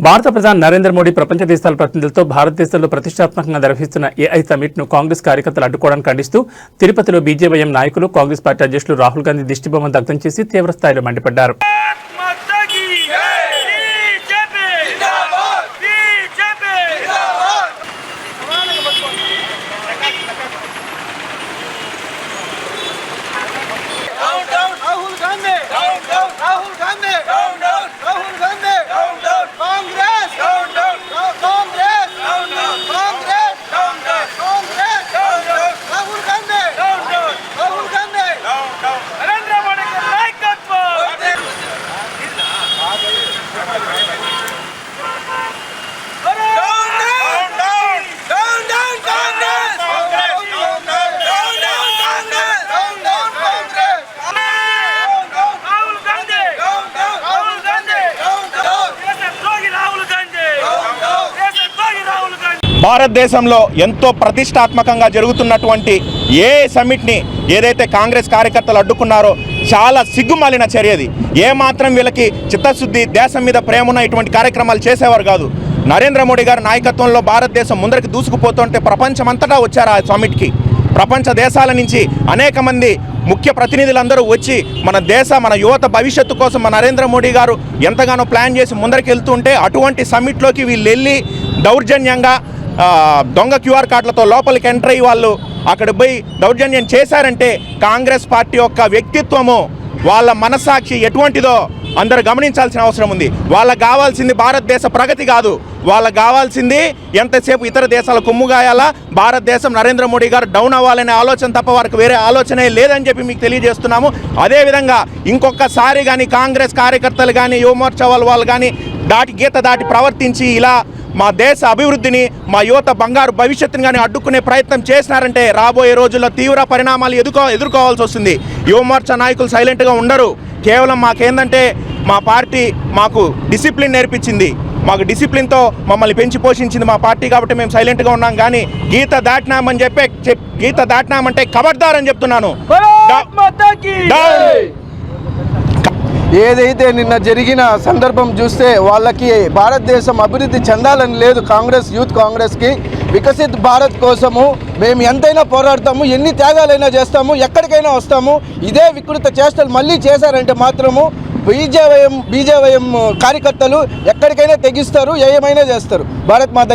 భారత ప్రధాని నరేంద్ర మోడీ ప్రపంచ దేశాల ప్రతినిధులతో భారతదేశంలో ప్రతిష్టాత్మకంగా నిర్వహిస్తున్న ఏఐ సమిట్ ను కాంగ్రెస్ కార్యకర్తలు అడ్డుకోవడానికి ఖండిస్తూ తిరుపతిలో బీజేవైఎం నాయకులు కాంగ్రెస్ పార్టీ అధ్యక్షులు రాహుల్ గాంధీ దిష్టిబొమ్మను దగ్ధం చేసి తీవ్రస్థాయిలో మండిపడ్డారు. భారతదేశంలో ఎంతో ప్రతిష్టాత్మకంగా జరుగుతున్నటువంటి ఏ సమిట్ని ఏదైతే కాంగ్రెస్ కార్యకర్తలు అడ్డుకున్నారో చాలా సిగ్గుమాలిన చర్యది. ఏమాత్రం వీళ్ళకి చిత్తశుద్ధి, దేశం మీద ప్రేమ ఉన్న ఇటువంటి కార్యక్రమాలు చేసేవారు కాదు. నరేంద్ర మోడీ గారి నాయకత్వంలో భారతదేశం ముందరికి దూసుకుపోతుంటే ప్రపంచమంతటా వచ్చారు ఆ సమిట్కి. ప్రపంచ దేశాల నుంచి అనేక మంది ముఖ్య ప్రతినిధులందరూ వచ్చి మన యువత భవిష్యత్తు కోసం మన నరేంద్ర మోడీ గారు ఎంతగానో ప్లాన్ చేసి ముందరికి వెళ్తుంటే అటువంటి సమిట్లోకి వీళ్ళు వెళ్ళి దౌర్జన్యంగా దొంగ క్యూఆర్ కార్డులతో లోపలికి ఎంటర్ అయ్యి వాళ్ళు అక్కడ పోయి దౌర్జన్యం చేశారంటే కాంగ్రెస్ పార్టీ యొక్క వ్యక్తిత్వము, వాళ్ళ మనస్సాక్షి ఎటువంటిదో అందరూ గమనించాల్సిన అవసరం ఉంది. వాళ్ళకు కావాల్సింది భారతదేశ ప్రగతి కాదు, వాళ్ళకు కావాల్సింది ఎంతసేపు ఇతర దేశాల కొమ్ముగాయాలా, భారతదేశం నరేంద్ర మోడీ గారు డౌన్ అవ్వాలనే ఆలోచన తప్ప వారికి వేరే ఆలోచనే లేదని చెప్పి మీకు తెలియజేస్తున్నాము. అదేవిధంగా ఇంకొకసారి కానీ కాంగ్రెస్ కార్యకర్తలు కానీ యువమోర్చా వాళ్ళు కానీ గీత దాటి ప్రవర్తించి ఇలా మా దేశ అభివృద్ధిని, మా యువత బంగారు భవిష్యత్తుని కానీ అడ్డుకునే ప్రయత్నం చేసినారంటే రాబోయే రోజుల్లో తీవ్ర పరిణామాలు ఎదుర్కోవాల్సి వస్తుంది. యువమోర్చా నాయకులు సైలెంట్గా ఉండరు. కేవలం మాకేందంటే మా పార్టీ మాకు డిసిప్లిన్ నేర్పించింది, మాకు డిసిప్లిన్తో మమ్మల్ని పెంచి పోషించింది మా పార్టీ కాబట్టి మేము సైలెంట్గా ఉన్నాం. కానీ గీత దాటినామంటే ఖబర్దార్ అని చెప్తున్నాను. ఏదైతే నిన్న జరిగిన సందర్భం చూస్తే వాళ్ళకి భారతదేశం అభివృద్ధి చెందాలని లేదు. యూత్ కాంగ్రెస్కి వికసిత్ భారత్ కోసము మేము ఎంతైనా పోరాడతాము, ఎన్ని త్యాగాలైనా చేస్తాము, ఎక్కడికైనా వస్తాము. ఇదే వికృత చేష్టలు మళ్ళీ చేశారంటే మాత్రము బీజేవైఎం కార్యకర్తలు ఎక్కడికైనా తెగిస్తారు, ఏమైనా చేస్తారు. భారత్ మాత